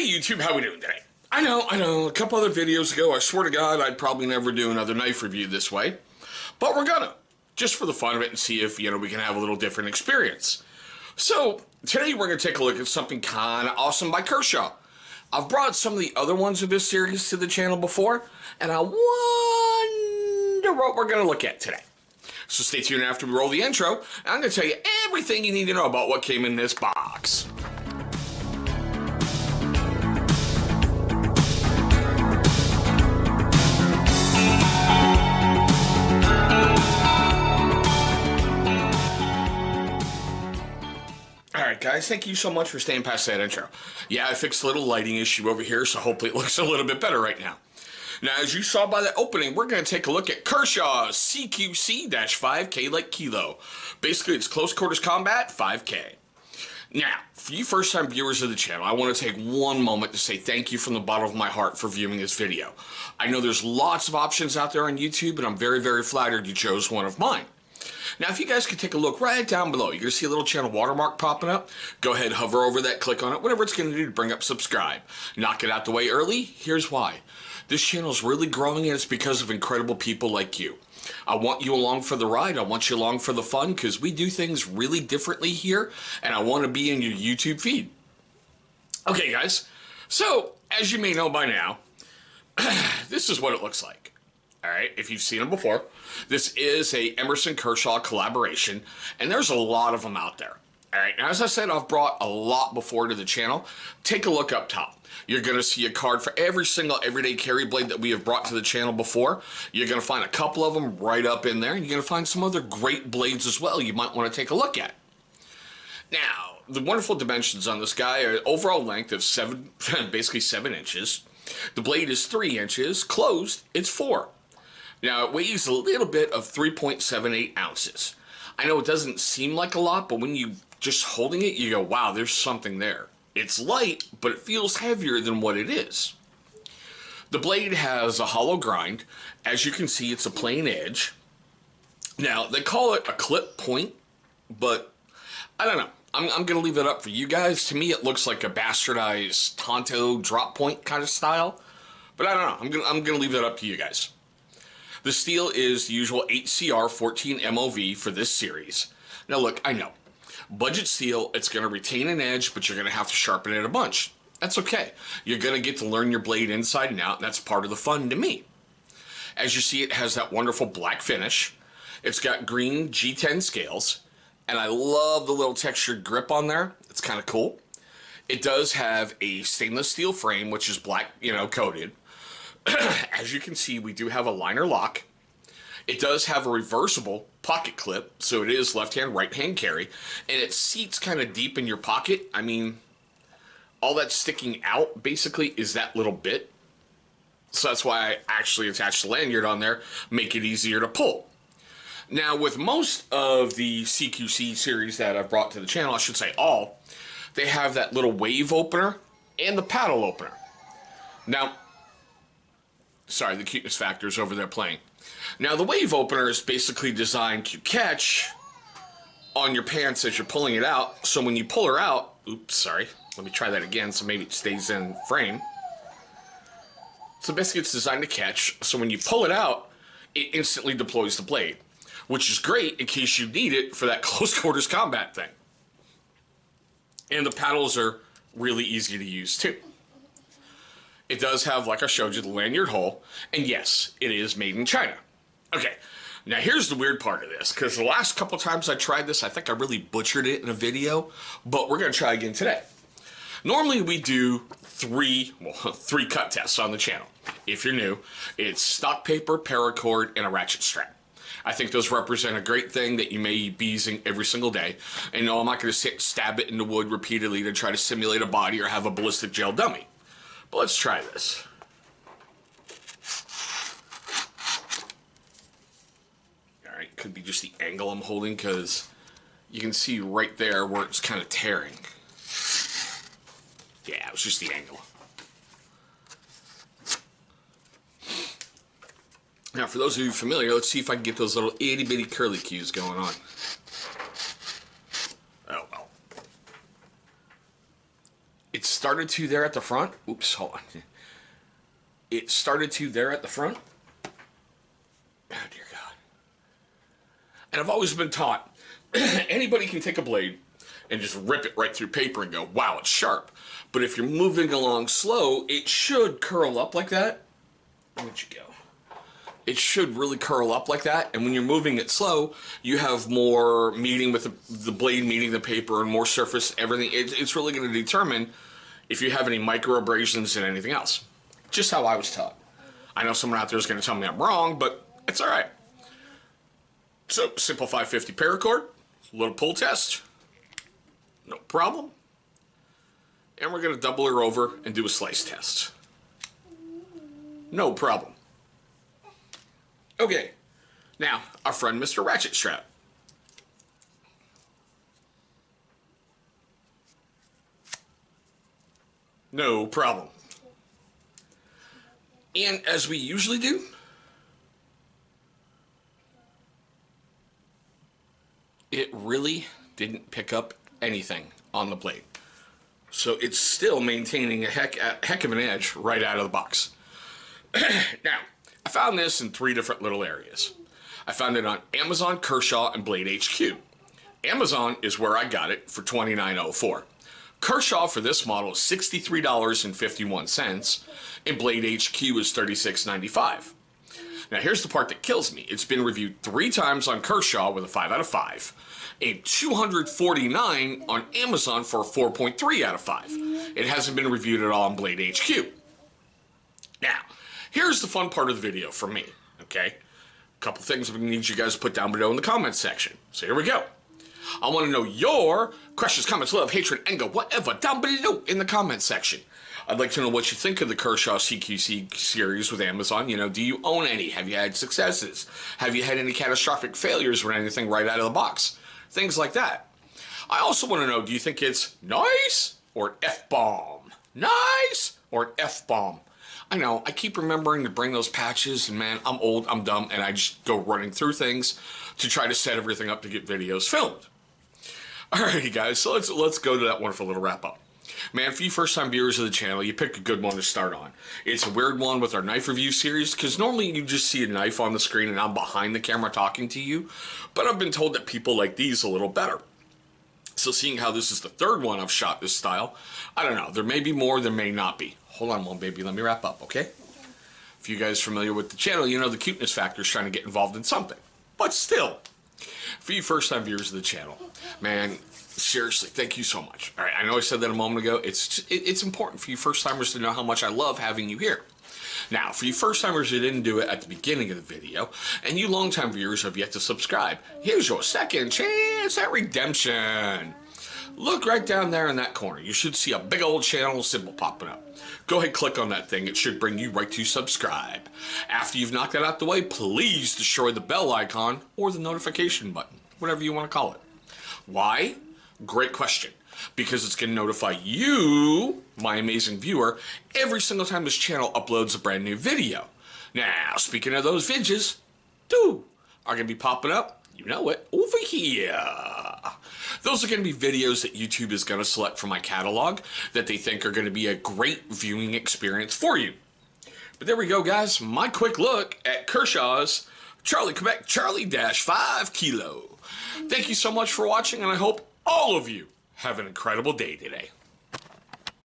Hey YouTube, how we doing today? I know, a couple other videos ago, I swear to God, I'd probably never do another knife review this way. But we're gonna, just for the fun of it and see if, we can have a little different experience. So, today we're gonna take a look at something kinda awesome by Kershaw. I've brought some of the other ones of this series to the channel before, and I wonder what we're gonna look at today. So stay tuned after we roll the intro, and I'm gonna tell you everything you need to know about what came in this box. Alright guys, thank you so much for staying past that intro. Yeah, I fixed a little lighting issue over here, so hopefully it looks a little bit better right now. Now, as you saw by the opening, we're going to take a look at Kershaw CQC-5K like kilo. Basically, it's close quarters combat 5K. Now, for you first-time viewers of the channel, I want to take one moment to say thank you from the bottom of my heart for viewing this video. I know there's lots of options out there on YouTube, and I'm very, very flattered you chose one of mine. Now, if you guys could take a look right down below, you're going to see a little channel watermark popping up. Go ahead, hover over that, click on it, whatever it's going to do to bring up subscribe. Knock it out the way early. Here's why. This channel is really growing, and it's because of incredible people like you. I want you along for the ride. I want you along for the fun, because we do things really differently here, and I want to be in your YouTube feed. Okay, guys. So, as you may know by now, this is what it looks like. Alright, if you've seen them before, this is a Emerson Kershaw collaboration, and there's a lot of them out there. Alright, now as I said, I've brought a lot before to the channel. Take a look up top. You're going to see a card for every single everyday carry blade that we have brought to the channel before. You're going to find a couple of them right up in there, and you're going to find some other great blades as well you might want to take a look at. Now, the wonderful dimensions on this guy are overall length of basically 7 inches. The blade is 3 inches. Closed, it's 4. Now, it weighs a little bit of 3.78 ounces. I know it doesn't seem like a lot, but when you just holding it, you go, wow, there's something there. It's light, but it feels heavier than what it is. The blade has a hollow grind. As you can see, it's a plain edge. Now, they call it a clip point, but I don't know. I'm going to leave it up for you guys. To me, it looks like a bastardized Tonto drop point kind of style, but I don't know. I'm going to leave it up to you guys. The steel is the usual 8CR 14 MOV for this series. Now look, I know. Budget steel, it's going to retain an edge, but you're going to have to sharpen it a bunch. That's okay. You're going to get to learn your blade inside and out, and that's part of the fun to me. As you see, it has that wonderful black finish. It's got green G10 scales, and I love the little textured grip on there. It's kind of cool. It does have a stainless steel frame, which is black, coated. As you can see, we do have a liner lock. It does have a reversible pocket clip, so it is left-hand, right-hand carry, and it seats kind of deep in your pocket. I mean, all that's sticking out, basically, is that little bit. So that's why I actually attached the lanyard on there, make it easier to pull. Now, with most of the CQC series that I've brought to the channel, I should say all, they have that little wave opener and the paddle opener. Now, sorry, the cuteness factor is over there playing. Now, the wave opener is basically designed to catch on your pants as you're pulling it out. So when you pull her out, oops, sorry. Let me try that again so maybe it stays in frame. So basically it's designed to catch. So when you pull it out, it instantly deploys the blade, which is great in case you need it for that close quarters combat thing. And the paddles are really easy to use too. It does have, like I showed you, the lanyard hole, and yes, it is made in China. Okay, now here's the weird part of this, because the last couple times I tried this, I think I really butchered it in a video, but we're going to try again today. Normally we do three cut tests on the channel. If you're new, it's stock paper, paracord, and a ratchet strap. I think those represent a great thing that you may be using every single day. And no, I'm not going to stab it in the wood repeatedly to try to simulate a body or have a ballistic gel dummy. But let's try this. Alright, could be just the angle I'm holding, because you can see right there where it's kind of tearing. Yeah, it was just the angle. Now, for those of you familiar, let's see if I can get those little itty-bitty curly cues going on. started to there at the front. Oops, hold on. It started to there at the front. Oh, dear God. And I've always been taught, anybody can take a blade and just rip it right through paper and go, wow, it's sharp. But if you're moving along slow, it should curl up like that. Where'd you go? It should really curl up like that, and when you're moving it slow, you have more meeting with the blade meeting the paper and more surface, everything. It's really going to determine if you have any micro abrasions and anything else. Just how I was taught. I know someone out there is going to tell me I'm wrong, but it's all right. So, simple 550 paracord, little pull test, no problem. And we're going to double her over and do a slice test. No problem. Okay, now, our friend Mr. Ratchet Strap. No problem. And as we usually do, it really didn't pick up anything on the blade. So it's still maintaining a heck of an edge right out of the box. Now, I found this in 3 different little areas. I found it on Amazon, Kershaw, and Blade HQ. Amazon is where I got it for $29.04. Kershaw for this model is $63.51, and Blade HQ is $36.95. Now here's the part that kills me. It's been reviewed 3 times on Kershaw with a 5 out of 5, and 249 on Amazon for a 4.3 out of 5. It hasn't been reviewed at all on Blade HQ. Now, here's the fun part of the video for me, okay? A couple things I'm going to need you guys to put down below in the comments section. So here we go. I want to know your questions, comments, love, hatred, anger, whatever, down below in the comments section. I'd like to know what you think of the Kershaw CQC series with Amazon. You know, do you own any? Have you had successes? Have you had any catastrophic failures with anything right out of the box? Things like that. I also want to know, do you think it's nice or an F-bomb? Nice or an F-bomb? I know, I keep remembering to bring those patches, and man, I'm old, I'm dumb, and I just go running through things to try to set everything up to get videos filmed. Alrighty guys, so let's go to that wonderful little wrap up. Man, for you first time viewers of the channel, you picked a good one to start on. It's a weird one with our knife review series, because normally you just see a knife on the screen and I'm behind the camera talking to you, but I've been told that people like these a little better. So seeing how this is the 3rd one I've shot this style, I don't know, there may be more, there may not be. Hold on one baby, let me wrap up, okay? If you guys are familiar with the channel, you know the cuteness factor is trying to get involved in something. But still, for you first time viewers of the channel, man, seriously, thank you so much. All right, I know I said that a moment ago. It's important for you first timers to know how much I love having you here. Now, for you first timers who didn't do it at the beginning of the video, and you long time viewers who have yet to subscribe, here's your second chance at redemption. Look right down there in that corner. You should see a big old channel symbol popping up. Go ahead, click on that thing. It should bring you right to subscribe. After you've knocked that out the way, please destroy the bell icon or the notification button, whatever you want to call it. Why? Great question. Because it's going to notify you, my amazing viewer, every single time this channel uploads a brand new video. Now, speaking of those vidges, are going to be popping up, you know it, over here. Those are going to be videos that YouTube is going to select from my catalog that they think are going to be a great viewing experience for you. But there we go, guys. My quick look at Kershaw's Quebec Charlie-5 Kilo. Thank you so much for watching, and I hope all of you have an incredible day today.